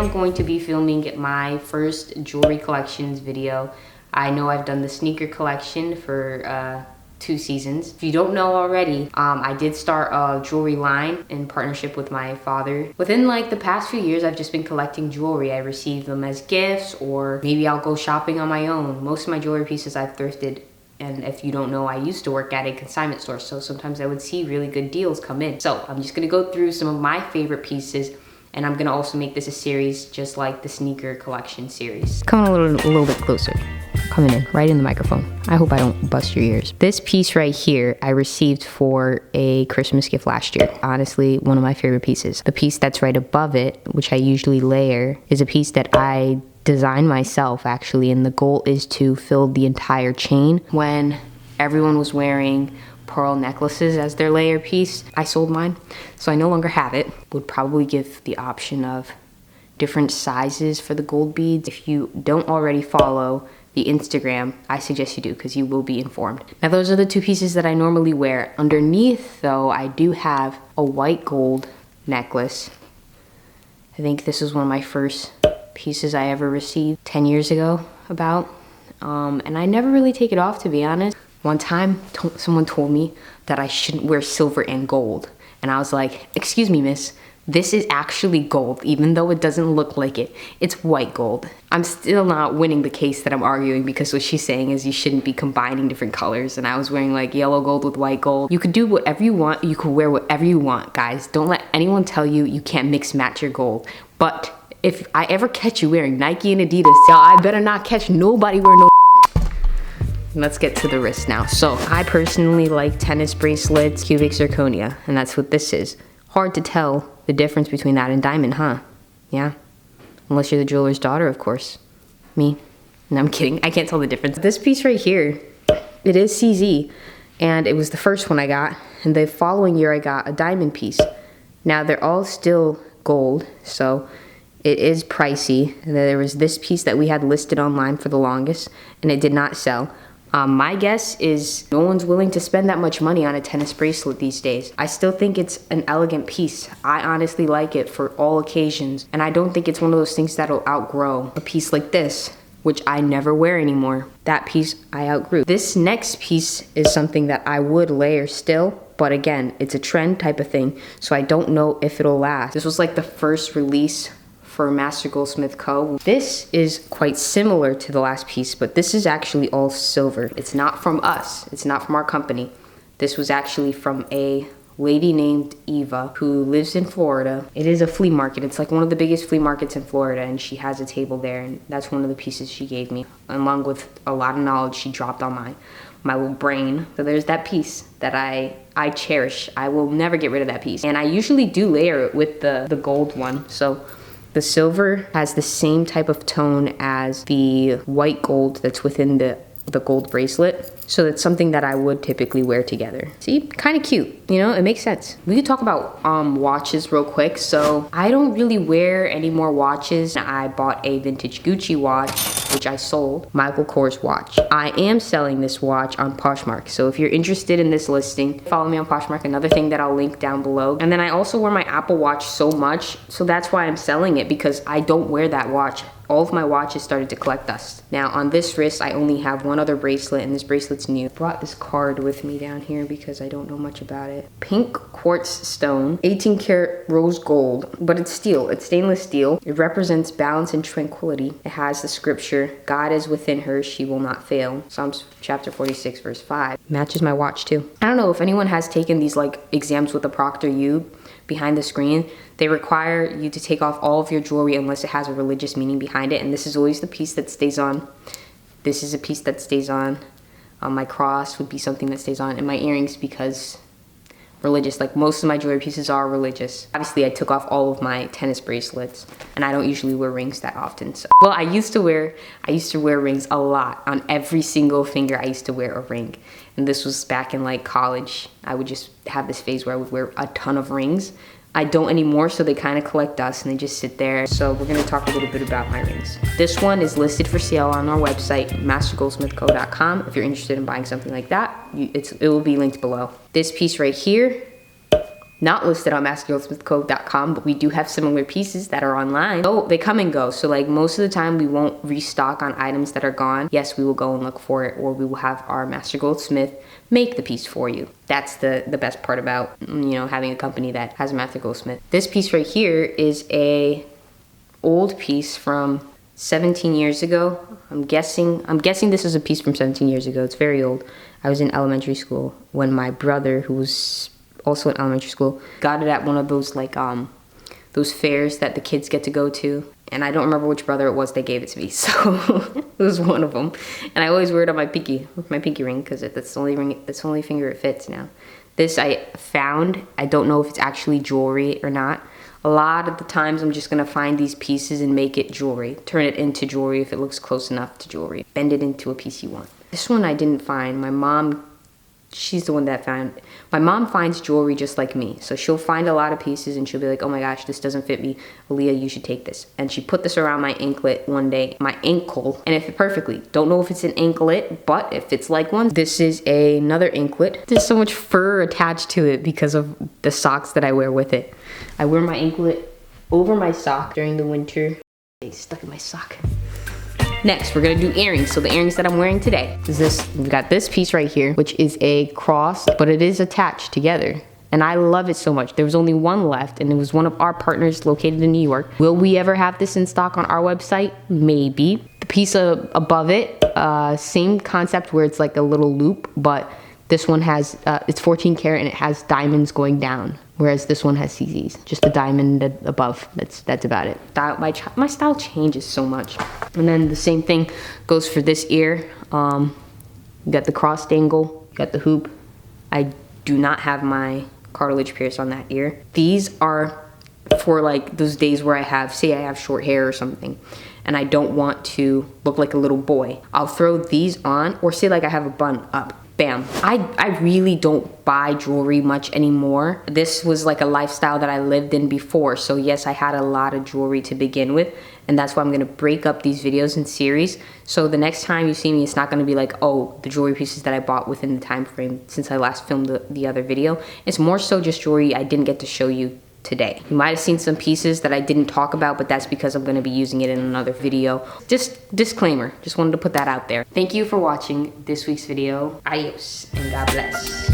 am going to be filming my first jewelry collections video. I know I've done the sneaker collection for 2 seasons. If you don't know already, I did start a jewelry line in partnership with my father. Within like the past few years, I've just been collecting jewelry. I receive them as gifts, or maybe I'll go shopping on my own. Most of my jewelry pieces I've thrifted. And if you don't know, I used to work at a consignment store, so sometimes I would see really good deals come in. So I'm just gonna go through some of my favorite pieces, and I'm gonna also make this a series just like the sneaker collection series. Come a little bit closer. Coming in, right in the microphone. I hope I don't bust your ears. This piece right here, I received for a Christmas gift last year. Honestly, one of my favorite pieces. The piece that's right above it, which I usually layer, is a piece that I designed myself actually, and the goal is to fill the entire chain. When everyone was wearing pearl necklaces as their layer piece, I sold mine, so I no longer have it. Would probably give the option of different sizes for the gold beads. If you don't already follow the Instagram, I suggest you do, because you will be informed. Now those are the 2 pieces that I normally wear. Underneath though, I do have a white gold necklace. I think this is one of my first pieces I ever received 10 years ago about. And I never really take it off, to be honest. One time, someone told me that I shouldn't wear silver and gold. And I was like, excuse me, miss, this is actually gold, even though it doesn't look like it. It's white gold. I'm still not winning the case that I'm arguing, because what she's saying is you shouldn't be combining different colors. And I was wearing like yellow gold with white gold. You could do whatever you want. You could wear whatever you want, guys. Don't let anyone tell you you can't mix match your gold. But if I ever catch you wearing Nike and Adidas, y'all, I better not catch nobody wearing no. Let's get to the wrist now. So I personally like tennis bracelets, cubic zirconia, and that's what this is. Hard to tell the difference between that and diamond, huh? Yeah? Unless you're the jeweler's daughter, of course. Me? No, I'm kidding. I can't tell the difference. This piece right here, it is CZ, and it was the first one I got. And the following year I got a diamond piece. Now they're all still gold, so it is pricey. And there was this piece that we had listed online for the longest, and it did not sell. My guess is no one's willing to spend that much money on a tennis bracelet these days. I still think it's an elegant piece. I honestly like it for all occasions, and I don't think it's one of those things that'll outgrow. A piece like this, which I never wear anymore, that piece I outgrew. This next piece is something that I would layer still, but again, it's a trend type of thing, so I don't know if it'll last. This was like the first release for Master Goldsmith Co. This is quite similar to the last piece, but this is actually all silver. It's not from us, it's not from our company. This was actually from a lady named Eva who lives in Florida. It is a flea market. It's like one of the biggest flea markets in Florida, and she has a table there, and that's one of the pieces she gave me, along with a lot of knowledge she dropped on my little brain. So there's that piece that I cherish. I will never get rid of that piece. And I usually do layer it with the gold one. So the silver has the same type of tone as the white gold that's within the gold bracelet. So it's something that I would typically wear together. See, kind of cute, you know, it makes sense. We could talk about watches real quick. So I don't really wear any more watches. I bought a vintage Gucci watch, which I sold. Michael Kors watch. I am selling this watch on Poshmark. So if you're interested in this listing, follow me on Poshmark, another thing that I'll link down below. And then I also wear my Apple Watch so much, so that's why I'm selling it, because I don't wear that watch. All of my watches started to collect dust. Now on this wrist, I only have one other bracelet, and this bracelet's new. I brought this card with me down here because I don't know much about it. Pink quartz stone, 18 karat rose gold, but it's steel, it's stainless steel. It represents balance and tranquility. It has the scripture, God is within her, she will not fail. Psalms chapter 46 verse 5. Matches my watch too. I don't know if anyone has taken these like exams with a Proctor U. Behind the screen, they require you to take off all of your jewelry unless it has a religious meaning behind it, and this is always the piece that stays on. This is a piece that stays on. My cross would be something that stays on, and my earrings, because religious, like most of my jewelry pieces are religious. Obviously I took off all of my tennis bracelets, and I don't usually wear rings that often. So, well, I used to wear rings a lot. On every single finger I used to wear a ring, and this was back in like college. I would just have this phase where I would wear a ton of rings. I don't anymore, so they kind of collect dust and they just sit there. So we're gonna talk a little bit about my rings. This one is listed for sale on our website, mastergoldsmithco.com. If you're interested in buying something like that, it will be linked below. This piece right here, not listed on mastergoldsmithco.com, but we do have similar pieces that are online. Oh, they come and go. So like most of the time we won't restock on items that are gone. Yes, we will go and look for it, or we will have our Master Goldsmith make the piece for you. That's the best part about, you know, having a company that has a Master Goldsmith. This piece right here is a old piece from 17 years ago. I'm guessing this is a piece from 17 years ago. It's very old. I was in elementary school when my brother, who was also in elementary school, got it at one of those like those fairs that the kids get to go to. And I don't remember which brother it was that gave it to me, so it was one of them. And I always wear it on my pinky ring, because that's the only finger it fits now. This I found. I don't know if it's actually jewelry or not. A lot of the times I'm just gonna find these pieces and make it jewelry. Turn it into jewelry if it looks close enough to jewelry. Bend it into a piece you want. This one I didn't find. My mom, she's the one that found it. My mom finds jewelry just like me. So she'll find a lot of pieces and she'll be like, oh my gosh, this doesn't fit me. Aaliyah, you should take this. And she put this around my anklet one day, my ankle, and it fit perfectly. Don't know if it's an anklet, but it fits like one. This is another anklet. There's so much fur attached to it because of the socks that I wear with it. I wear my anklet over my sock during the winter. It's stuck in my sock. Next, we're gonna do earrings. So the earrings that I'm wearing today is this. We've got this piece right here, which is a cross, but it is attached together. And I love it so much. There was only one left, and it was one of our partners located in New York. Will we ever have this in stock on our website? Maybe. The piece above it, same concept where it's like a little loop, but this one has, it's 14 karat and it has diamonds going down, whereas this one has CZs, just the diamond above. That's about it. My style changes so much. And then the same thing goes for this ear. You got the crossed angle, you got the hoop. I do not have my cartilage pierced on that ear. These are for like those days where I have short hair or something and I don't want to look like a little boy. I'll throw these on, or say like I have a bun up. Bam. I really don't buy jewelry much anymore. This was like a lifestyle that I lived in before. So yes, I had a lot of jewelry to begin with. And that's why I'm gonna break up these videos in series. So the next time you see me, it's not gonna be like, oh, the jewelry pieces that I bought within the time frame since I last filmed the other video. It's more so just jewelry I didn't get to show you today. You might have seen some pieces that I didn't talk about, but that's because I'm gonna be using it in another video. Just disclaimer, just wanted to put that out there. Thank you for watching this week's video. Adios and God bless.